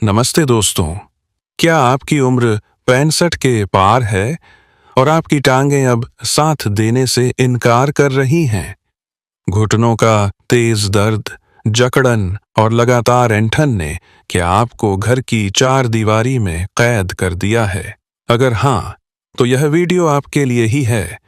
नमस्ते दोस्तों। क्या आपकी उम्र 65 के पार है और आपकी टांगें अब साथ देने से इनकार कर रही हैं? घुटनों का तेज दर्द, जकड़न और लगातार ऐंठन ने क्या आपको घर की चार दीवारी में कैद कर दिया है? अगर हाँ, तो यह वीडियो आपके लिए ही है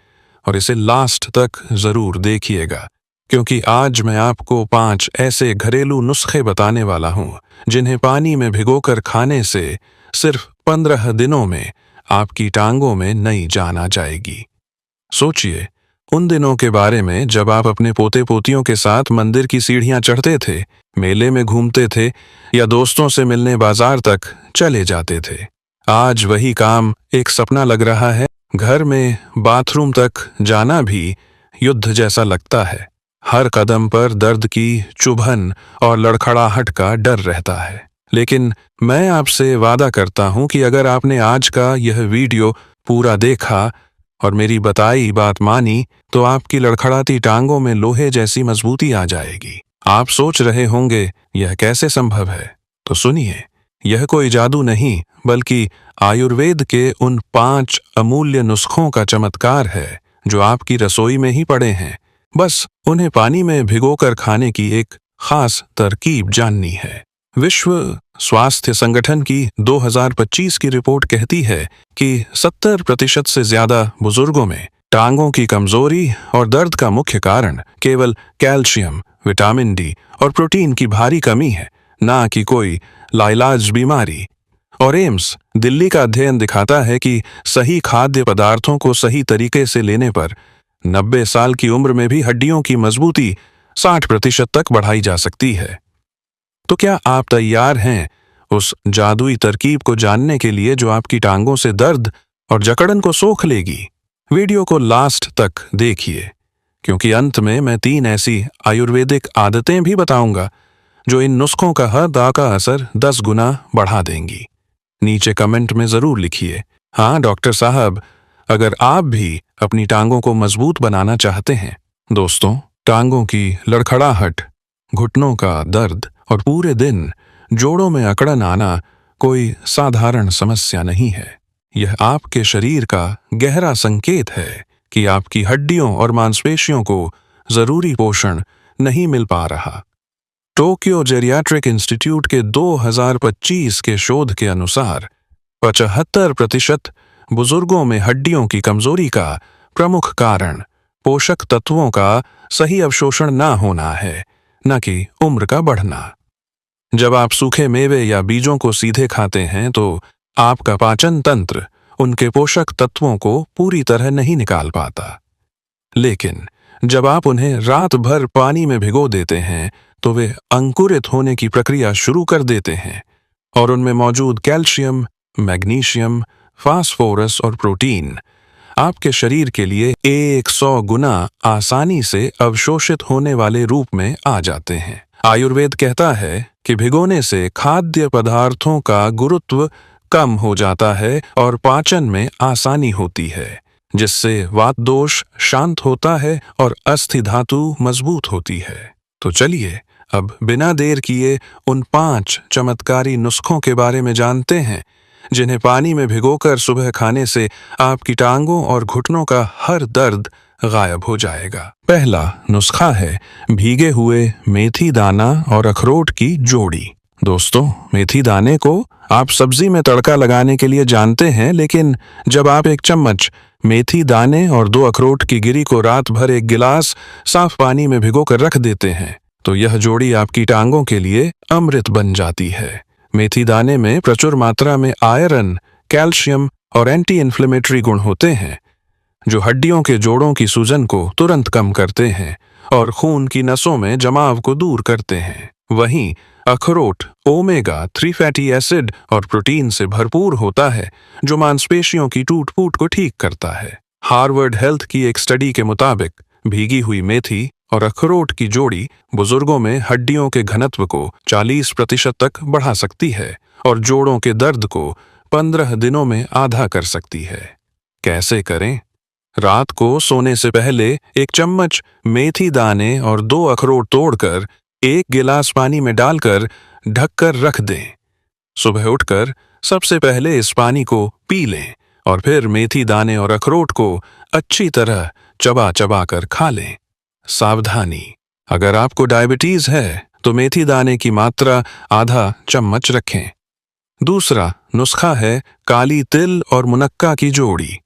और इसे लास्ट तक जरूर देखिएगा, क्योंकि आज मैं आपको 5 ऐसे घरेलू नुस्खे बताने वाला हूं जिन्हें पानी में भिगोकर खाने से सिर्फ 15 दिनों में आपकी टांगों में नई जान आ जाएगी। सोचिए उन दिनों के बारे में जब आप अपने पोते पोतियों के साथ मंदिर की सीढ़ियां चढ़ते थे, मेले में घूमते थे या दोस्तों से मिलने बाजार तक चले जाते थे। आज वही काम एक सपना लग रहा है। घर में बाथरूम तक जाना भी युद्ध जैसा लगता है। हर कदम पर दर्द की चुभन और लड़खड़ाहट का डर रहता है। लेकिन मैं आपसे वादा करता हूं कि अगर आपने आज का यह वीडियो पूरा देखा और मेरी बताई बात मानी, तो आपकी लड़खड़ाती टांगों में लोहे जैसी मजबूती आ जाएगी। आप सोच रहे होंगे यह कैसे संभव है? तो सुनिए, यह कोई जादू नहीं बल्कि आयुर्वेद के उन 5 अमूल्य नुस्खों का चमत्कार है जो आपकी रसोई में ही पड़े हैं। बस उन्हें पानी में भिगोकर खाने की एक खास तरकीब जाननी है। विश्व स्वास्थ्य संगठन की 2025 की रिपोर्ट कहती है कि 70% से ज्यादा बुजुर्गों में टांगों की कमजोरी और दर्द का मुख्य कारण केवल कैल्शियम, विटामिन डी और प्रोटीन की भारी कमी है, ना कि कोई लाइलाज बीमारी। और एम्स दिल्ली का अध्ययन दिखाता है कि सही खाद्य पदार्थों को सही तरीके से लेने पर 90 साल की उम्र में भी हड्डियों की मजबूती 60% तक बढ़ाई जा सकती है। तो क्या आप तैयार हैं उस जादुई तरकीब को जानने के लिए जो आपकी टांगों से दर्द और जकड़न को सोख लेगी? वीडियो को लास्ट तक देखिए, क्योंकि अंत में मैं 3 ऐसी आयुर्वेदिक आदतें भी बताऊंगा जो इन नुस्खों का हर दा का असर 10 गुना बढ़ा देंगी। नीचे कमेंट में जरूर लिखिए, हाँ डॉक्टर साहब, अगर आप भी अपनी टांगों को मजबूत बनाना चाहते हैं। दोस्तों, टांगों की लड़खड़ाहट, घुटनों का दर्द और पूरे दिन जोड़ों में अकड़न आना कोई साधारण समस्या नहीं है। यह आपके शरीर का गहरा संकेत है कि आपकी हड्डियों और मांसपेशियों को जरूरी पोषण नहीं मिल पा रहा। टोक्यो जेरियाट्रिक इंस्टीट्यूट के 2025 के शोध के अनुसार 75% बुजुर्गों में हड्डियों की कमजोरी का प्रमुख कारण पोषक तत्वों का सही अवशोषण न होना है, न कि उम्र का बढ़ना। जब आप सूखे मेवे या बीजों को सीधे खाते हैं तो आपका पाचन तंत्र उनके पोषक तत्वों को पूरी तरह नहीं निकाल पाता। लेकिन जब आप उन्हें रात भर पानी में भिगो देते हैं तो वे अंकुरित होने की प्रक्रिया शुरू कर देते हैं और उनमें मौजूद कैल्शियम, मैग्नीशियम, फास्फोरस और प्रोटीन आपके शरीर के लिए 100 गुना आसानी से अवशोषित होने वाले रूप में आ जाते हैं। आयुर्वेद कहता है कि भिगोने से खाद्य पदार्थों का गुरुत्व कम हो जाता है और पाचन में आसानी होती है, जिससे वात दोष शांत होता है और अस्थि धातु मजबूत होती है। तो चलिए अब बिना देर किए उन 5 चमत्कारी नुस्खों के बारे में जानते हैं जिन्हें पानी में भिगोकर सुबह खाने से आपकी टांगों और घुटनों का हर दर्द गायब हो जाएगा। पहला नुस्खा है भीगे हुए मेथी दाना और अखरोट की जोड़ी। दोस्तों, मेथी दाने को आप सब्जी में तड़का लगाने के लिए जानते हैं, लेकिन जब आप 1 चम्मच मेथी दाने और 2 अखरोट की गिरी को रात भर 1 गिलास साफ पानी में भिगोकर रख देते हैं तो यह जोड़ी आपकी टांगों के लिए अमृत बन जाती है। मेथी दाने में प्रचुर मात्रा में आयरन, कैल्शियम और एंटी इन्फ्लेमेटरी गुण होते हैं जो हड्डियों के जोड़ों की सूजन को तुरंत कम करते हैं और खून की नसों में जमाव को दूर करते हैं। वहीं अखरोट ओमेगा 3 फैटी एसिड और प्रोटीन से भरपूर होता है जो मांसपेशियों की टूट-फूट को ठीक करता है। हार्वर्ड हेल्थ की एक स्टडी के मुताबिक भीगी हुई मेथी और अखरोट की जोड़ी बुजुर्गों में हड्डियों के घनत्व को 40% तक बढ़ा सकती है और जोड़ों के दर्द को 15 दिनों में आधा कर सकती है। कैसे करें? रात को सोने से पहले 1 चम्मच मेथी दाने और 2 अखरोट तोड़कर 1 गिलास पानी में डालकर ढककर रख दें। सुबह उठकर सबसे पहले इस पानी को पी लें और फिर मेथी दाने और अखरोट को अच्छी तरह चबा चबा कर खा लें। सावधानी, अगर आपको डायबिटीज है तो मेथी दाने की मात्रा आधा चम्मच रखें। दूसरा नुस्खा है काली तिल और मुनक्का की जोड़ी।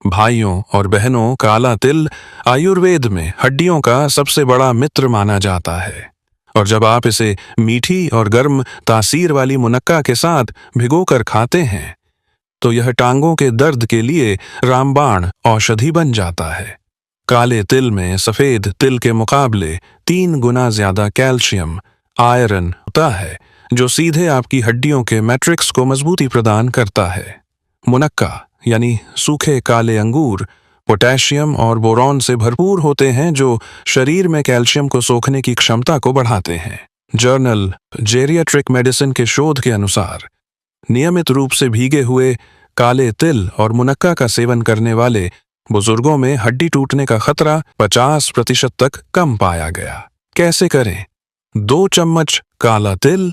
भाइयों और बहनों, काला तिल आयुर्वेद में हड्डियों का सबसे बड़ा मित्र माना जाता है, और जब आप इसे मीठी और गर्म तासीर वाली मुनक्का के साथ भिगोकर खाते हैं तो यह टांगों के दर्द के लिए रामबाण औषधि बन जाता है। काले तिल में सफेद तिल के मुकाबले 3 गुना ज्यादा कैल्शियम, आयरन होता है, जो सीधे आपकी हड्डियों के मैट्रिक्स को मजबूती प्रदान करता है। मुनक्का यानी सूखे काले अंगूर पोटेशियम और बोरॉन से भरपूर होते हैं, जो शरीर में कैल्शियम को सोखने की क्षमता को बढ़ाते हैं। जर्नल जेरियाट्रिक मेडिसिन के शोध के अनुसार नियमित रूप से भीगे हुए काले तिल और मुनक्का का सेवन करने वाले बुजुर्गों में हड्डी टूटने का खतरा 50% तक कम पाया गया। कैसे करें? 2 चम्मच काला तिल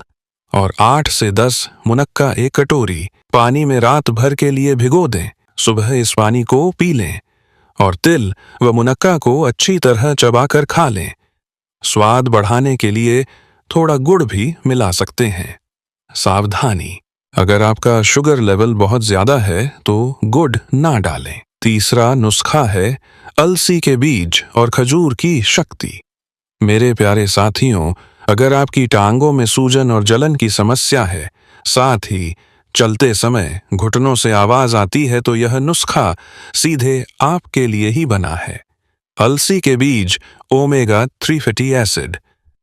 और 8 से 10 मुनक्का एक कटोरी पानी में रात भर के लिए भिगो दें। सुबह इस पानी को पी लें और तिल व मुनक्का को अच्छी तरह चबाकर खा लें। स्वाद बढ़ाने के लिए थोड़ा गुड़ भी मिला सकते हैं। सावधानी, अगर आपका शुगर लेवल बहुत ज्यादा है तो गुड़ ना डालें। तीसरा नुस्खा है अलसी के बीज और खजूर की शक्ति। मेरे प्यारे साथियों, अगर आपकी टांगों में सूजन और जलन की समस्या है, साथ ही चलते समय घुटनों से आवाज आती है, तो यह नुस्खा सीधे आपके लिए ही बना है। अलसी के बीज ओमेगा 3 फैटी एसिड,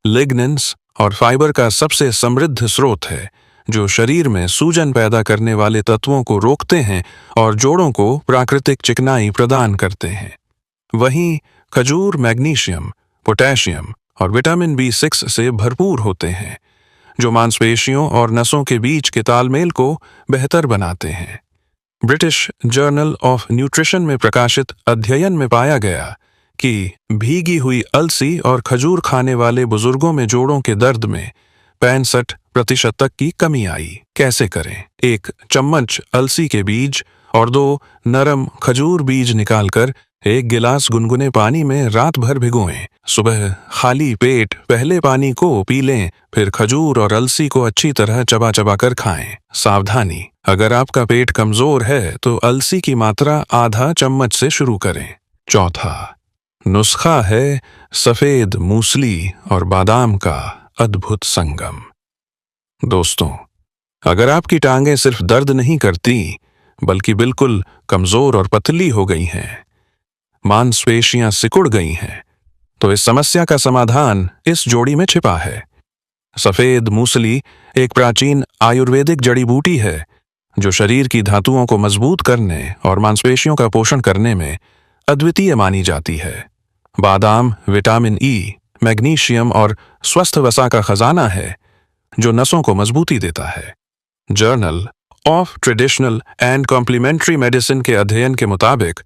लिग्नेंस और फाइबर का सबसे समृद्ध स्रोत है, जो शरीर में सूजन पैदा करने वाले तत्वों को रोकते हैं और जोड़ों को प्राकृतिक चिकनाई प्रदान करते हैं। वहीं खजूर मैग्नीशियम, पोटेशियम और विटामिन B6 से भरपूर होते हैं, जो मांसपेशियों और नसों के बीच के तालमेल को बेहतर बनाते हैं। ब्रिटिश जर्नल ऑफ न्यूट्रिशन में प्रकाशित अध्ययन में पाया गया कि भीगी हुई अलसी और खजूर खाने वाले बुजुर्गों में जोड़ों के दर्द में 65% तक की कमी आई। कैसे करें? 1 चम्मच अलसी के बीज और 2 नरम खजूर बीज निकालकर 1 गिलास गुनगुने पानी में रात भर भिगोएं। सुबह खाली पेट पहले पानी को पी लें, फिर खजूर और अलसी को अच्छी तरह चबा चबा कर खाएं। सावधानी, अगर आपका पेट कमजोर है तो अलसी की मात्रा आधा चम्मच से शुरू करें। चौथा नुस्खा है सफेद मूसली और बादाम का अद्भुत संगम। दोस्तों, अगर आपकी टांगें सिर्फ दर्द नहीं करती बल्कि बिल्कुल कमजोर और पतली हो गई हैं, मांसपेशियां सिकुड़ गई हैं, तो इस समस्या का समाधान इस जोड़ी में छिपा है। सफेद मूसली एक प्राचीन आयुर्वेदिक जड़ी बूटी है, जो शरीर की धातुओं को मजबूत करने और मांसपेशियों का पोषण करने में अद्वितीय मानी जाती है। बादाम विटामिन E, मैग्नीशियम और स्वस्थ वसा का खजाना है, जो नसों को मजबूती देता है। Journal of traditional and complementary medicine के अध्ययन के मुताबिक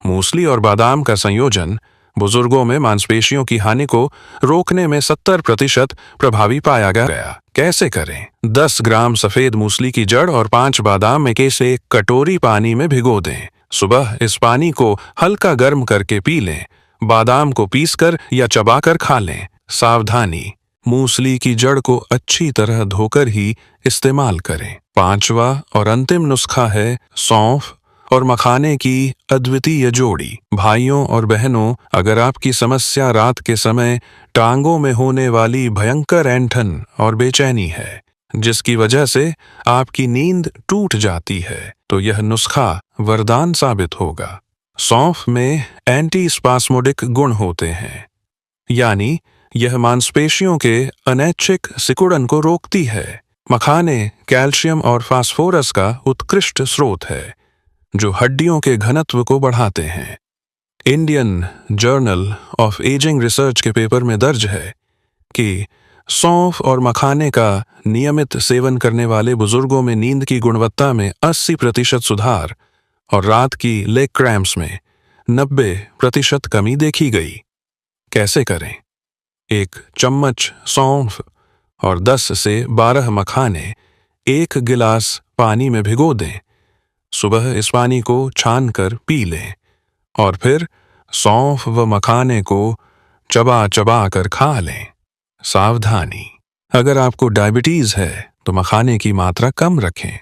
मूसली और बादाम का संयोजन बुजुर्गों में मांसपेशियों की हानि को रोकने में 70% प्रभावी पाया गया। कैसे करें? 10 ग्राम सफेद मूसली की जड़ और 5 बादाम में से 1 कटोरी पानी में भिगो दें। सुबह इस पानी को हल्का गर्म करके पी लें। बादाम को पीसकर या चबाकर खा लें। सावधानी, मूसली की जड़ को अच्छी तरह धोकर ही इस्तेमाल करें। 5वां और अंतिम नुस्खा है सौंफ और मखाने की अद्वितीय जोड़ी। भाइयों और बहनों, अगर आपकी समस्या रात के समय टांगों में होने वाली भयंकर ऐंठन और बेचैनी है, जिसकी वजह से आपकी नींद टूट जाती है, तो यह नुस्खा वरदान साबित होगा। सौंफ में एंटी स्पास्मोडिक गुण होते हैं, यानी यह मांसपेशियों के अनैच्छिक सिकुड़न को रोकती है। मखाने कैल्शियम और फास्फोरस का उत्कृष्ट स्रोत है, जो हड्डियों के घनत्व को बढ़ाते हैं। Indian journal of ageing research के पेपर में दर्ज है कि सौंफ और मखाने का नियमित सेवन करने वाले बुजुर्गों में नींद की गुणवत्ता में 80% सुधार और रात की लेग क्रैम्प्स में 90% कमी देखी गई। कैसे करें? 1 चम्मच सौंफ और 10 से 12 मखाने 1 गिलास पानी में भिगो दें। सुबह इस पानी को छानकर पी लें और फिर सौंफ व मखाने को चबा चबा कर खा लें। सावधानी, अगर आपको डायबिटीज है तो मखाने की मात्रा कम रखें।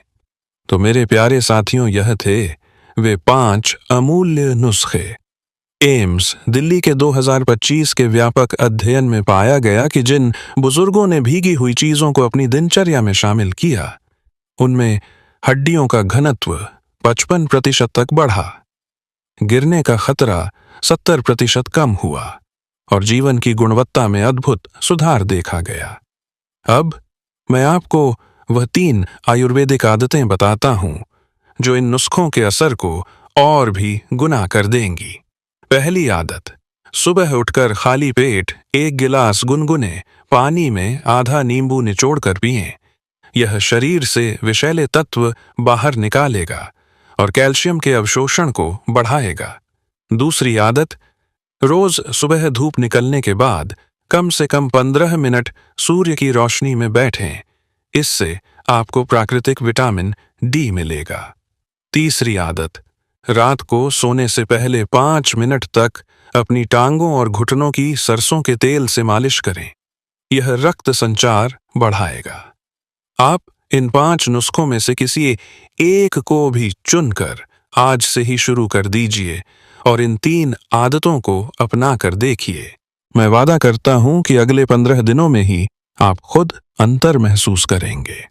तो मेरे प्यारे साथियों, यह थे वे 5 अमूल्य नुस्खे। एम्स दिल्ली के 2025 के व्यापक अध्ययन में पाया गया कि जिन बुजुर्गों ने भीगी हुई चीजों को अपनी दिनचर्या में शामिल किया, उनमें हड्डियों का घनत्व 55% तक बढ़ा, गिरने का खतरा 70% कम हुआ और जीवन की गुणवत्ता में अद्भुत सुधार देखा गया। अब मैं आपको वह 3 आयुर्वेदिक आदतें बताता हूं जो इन नुस्खों के असर को और भी गुना कर देंगी। पहली आदत, सुबह उठकर खाली पेट 1 गिलास गुनगुने पानी में आधा नींबू निचोड़कर पिएं। यह शरीर से विषैले तत्व बाहर निकालेगा और कैल्शियम के अवशोषण को बढ़ाएगा। दूसरी आदत, रोज सुबह धूप निकलने के बाद कम से कम 15 मिनट सूर्य की रोशनी में बैठें। इससे आपको प्राकृतिक विटामिन डी मिलेगा। तीसरी आदत, रात को सोने से पहले 5 मिनट तक अपनी टांगों और घुटनों की सरसों के तेल से मालिश करें। यह रक्त संचार बढ़ाएगा। आप इन 5 नुस्खों में से किसी एक को भी चुनकर आज से ही शुरू कर दीजिए और इन 3 आदतों को अपना कर देखिए। मैं वादा करता हूं कि अगले 15 दिनों में ही आप खुद अंतर महसूस करेंगे।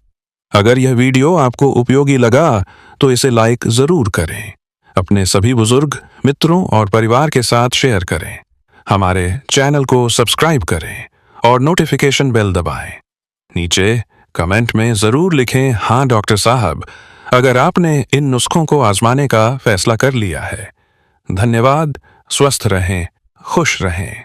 अगर यह वीडियो आपको उपयोगी लगा तो इसे लाइक जरूर करें। अपने सभी बुजुर्ग मित्रों और परिवार के साथ शेयर करें। हमारे चैनल को सब्सक्राइब करें और नोटिफिकेशन बेल दबाएं। नीचे कमेंट में जरूर लिखें, हाँ डॉक्टर साहब, अगर आपने इन नुस्खों को आजमाने का फैसला कर लिया है। धन्यवाद। स्वस्थ रहें, खुश रहें।